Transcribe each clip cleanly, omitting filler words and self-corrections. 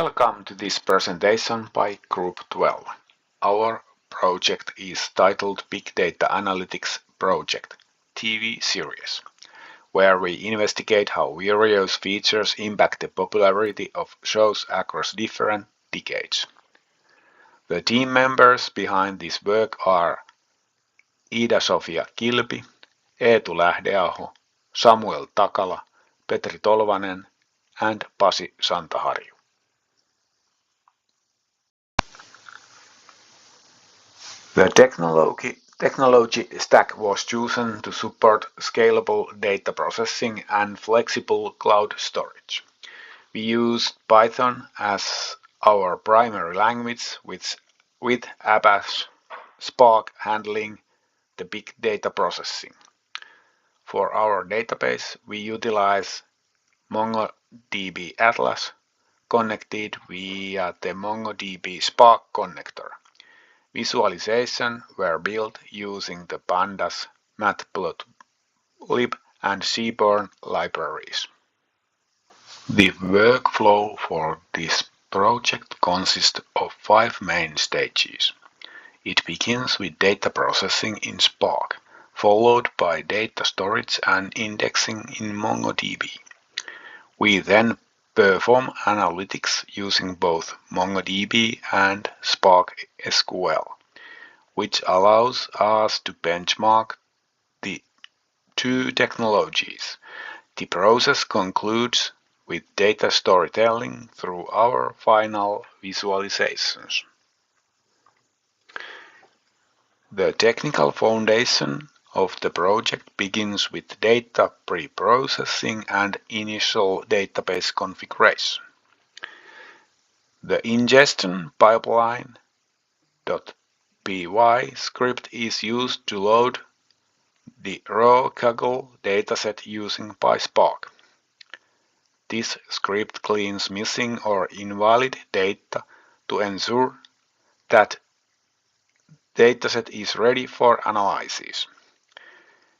Welcome to this presentation by Group 12. Our project is titled Big Data Analytics Project TV series, where we investigate how various features impact the popularity of shows across different decades. The team members behind this work are Ida-Sofia Kilpi, Eetu Lähdeaho, Samuel Takala, Petri Tolvanen, and Pasi Santaharju. The technology stack was chosen to support scalable data processing and flexible cloud storage. We used Python as our primary language with Apache Spark handling the big data processing. For our database, we utilize MongoDB Atlas connected via the MongoDB Spark connector. Visualization were built using the Pandas, Matplotlib, and Seaborn libraries. The workflow for this project consists of 5 main stages. It begins with data processing in Spark, followed by data storage and indexing in MongoDB. We then perform analytics using both MongoDB and Spark SQL, which allows us to benchmark the two technologies. The process concludes with data storytelling through our final visualizations. The technical foundation of the project begins with data pre-processing and initial database configuration. The ingestion pipeline .py script is used to load the raw Kaggle dataset using PySpark. This script cleans missing or invalid data to ensure that dataset is ready for analysis.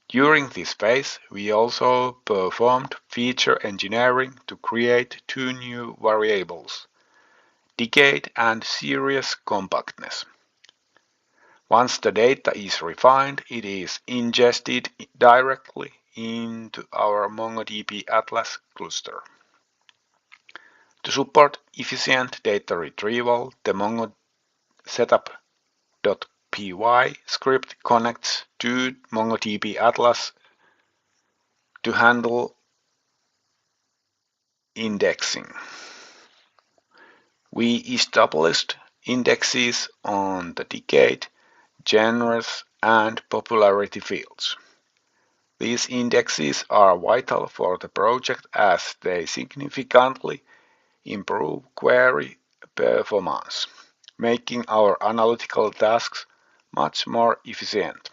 During this phase, we also performed feature engineering to create 2 new variables, decade and series compactness. Once the data is refined, it is ingested directly into our MongoDB Atlas cluster. To support efficient data retrieval, the Mongo setup.py script connects to MongoDB Atlas to handle indexing. We established indexes on the decade, genres, and popularity fields. These indexes are vital for the project as they significantly improve query performance, making our analytical tasks much more efficient.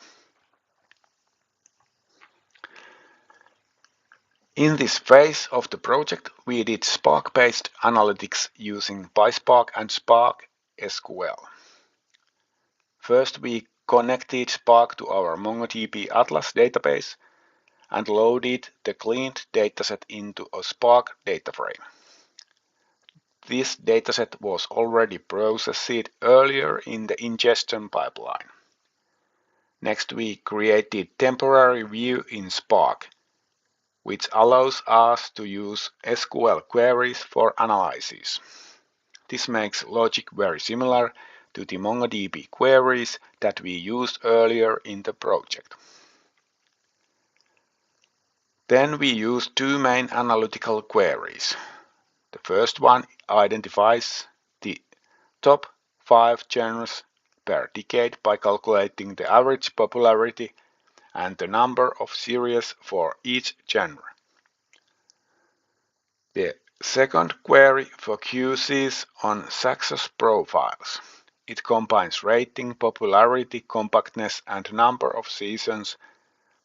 In this phase of the project, we did Spark-based analytics using PySpark and Spark SQL. First, we connected Spark to our MongoDB Atlas database and loaded the cleaned dataset into a Spark data frame. This dataset was already processed earlier in the ingestion pipeline. Next, we created temporary view in Spark, which allows us to use SQL queries for analysis. This makes logic very similar to the MongoDB queries that we used earlier in the project. Then we use 2 main analytical queries. The first one identifies the top 5 genres per decade by calculating the average popularity and the number of series for each genre. The second query focuses on success profiles. It combines rating, popularity, compactness, and number of seasons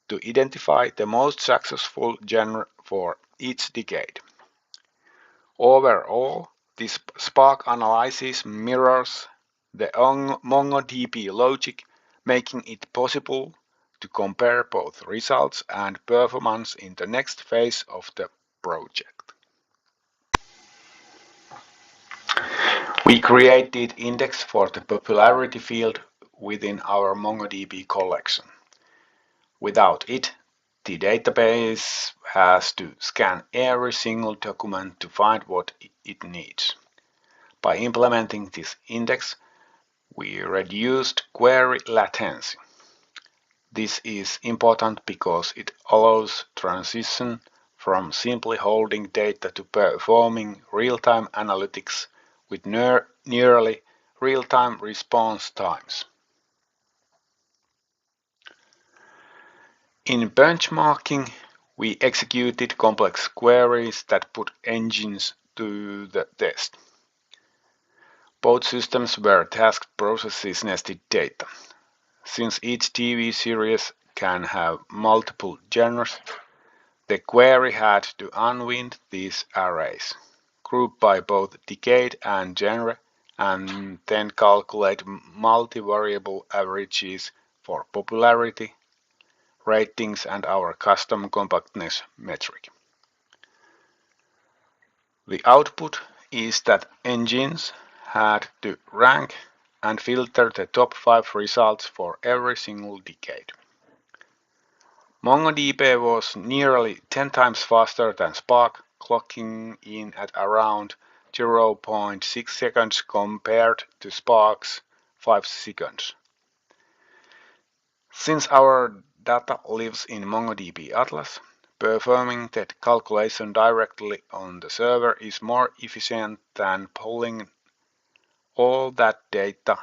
to identify the most successful genre for each decade. Overall, this Spark analysis mirrors the MongoDB logic, making it possible to compare both results and performance in the next phase of the project. We created index for the popularity field within our MongoDB collection. Without it, the database has to scan every single document to find what it needs. By implementing this index, we reduced query latency. This is important because it allows transition from simply holding data to performing real-time analytics with nearly real-time response times. In benchmarking, we executed complex queries that put engines to the test. Both systems were tasked processes nested data. Since each TV series can have multiple genres, the query had to unwind these arrays, group by both decade and genre, and then calculate multivariable averages for popularity, ratings, and our custom compactness metric. The output is that engines had to rank and filter the top 5 results for every single decade. MongoDB was nearly 10 times faster than Spark, clocking in at around 0.6 seconds compared to Spark's 5 seconds. Since our data lives in MongoDB Atlas, performing the calculation directly on the server is more efficient than pulling all that data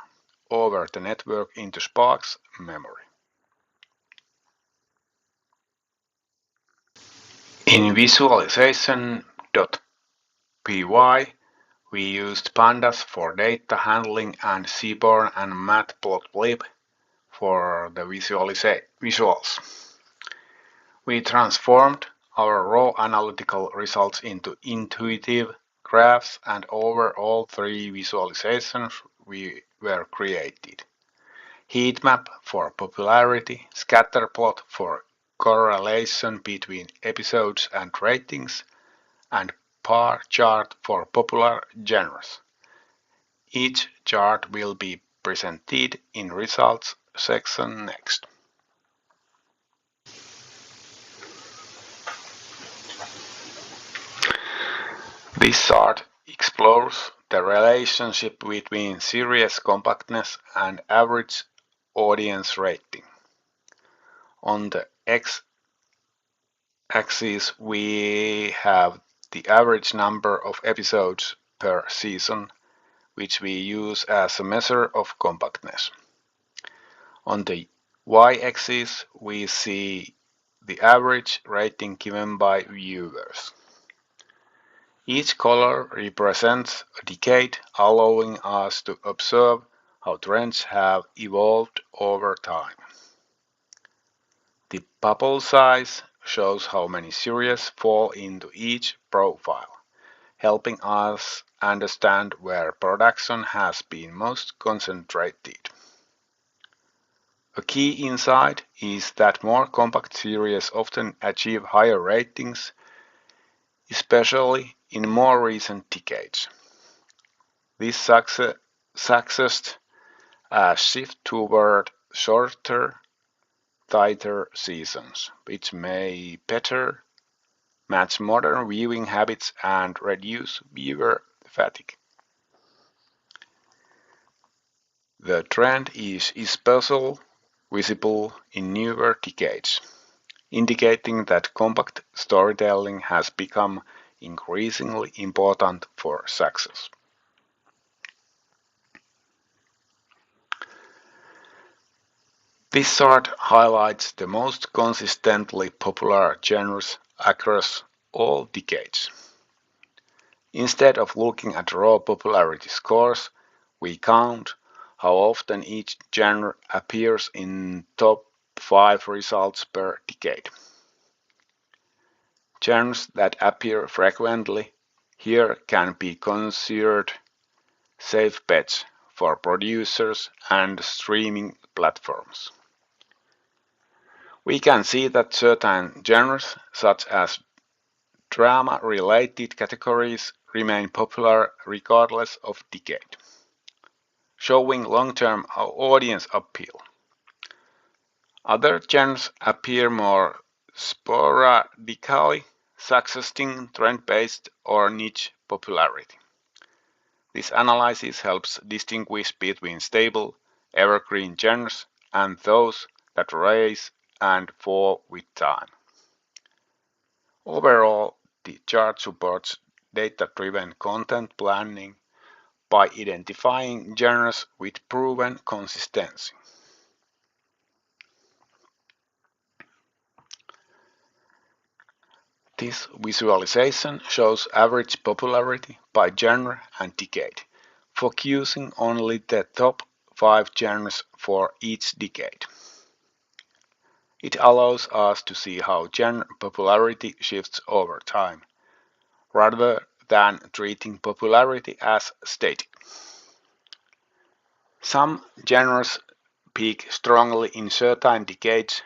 over the network into Spark's memory. In visualization.py, we used pandas for data handling and Seaborn and Matplotlib for the visuals. We transformed our raw analytical results into intuitive graphs, and over all 3 visualizations were created. Heat map for popularity, scatter plot for correlation between episodes and ratings, and bar chart for popular genres. Each chart will be presented in results section next. This chart explores the relationship between series compactness and average audience rating. On the x-axis we have the average number of episodes per season, which we use as a measure of compactness. On the y-axis we see the average rating given by viewers. Each color represents a decade, allowing us to observe how trends have evolved over time. The bubble size shows how many series fall into each profile, helping us understand where production has been most concentrated. A key insight is that more compact series often achieve higher ratings, especially in more recent decades. This suggests a shift toward shorter, tighter seasons, which may better match modern viewing habits and reduce viewer fatigue. The trend is especially visible in newer decades, indicating that compact storytelling has become increasingly important for success. This chart highlights the most consistently popular genres across all decades. Instead of looking at raw popularity scores, we count how often each genre appears in top 5 results per decade. Genres that appear frequently here can be considered safe bets for producers and streaming platforms. We can see that certain genres, such as drama-related categories, remain popular regardless of decade, showing long-term audience appeal. Other genres appear more sporadically, suggesting trend-based or niche popularity. This analysis helps distinguish between stable, evergreen genres and those that rise and fall with time. Overall, the chart supports data-driven content planning by identifying genres with proven consistency. This visualization shows average popularity by genre and decade, focusing only the top 5 genres for each decade. It allows us to see how genre popularity shifts over time, rather than treating popularity as static. Some genres peak strongly in certain decades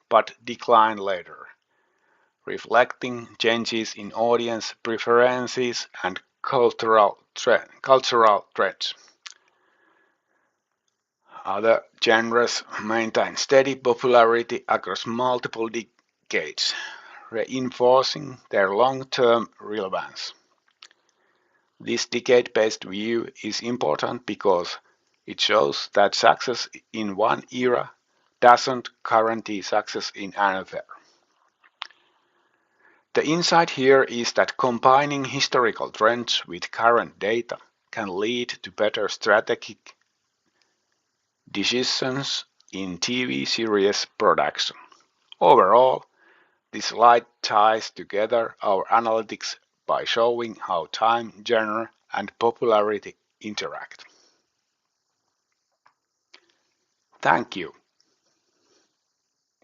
but decline later, reflecting changes in audience preferences and cultural trends. Other genres maintain steady popularity across multiple decades, reinforcing their long-term relevance. This decade-based view is important because it shows that success in one era doesn't guarantee success in another. The insight here is that combining historical trends with current data can lead to better strategic decisions in TV series production. Overall, this slide ties together our analytics by showing how time, genre, and popularity interact. Thank you.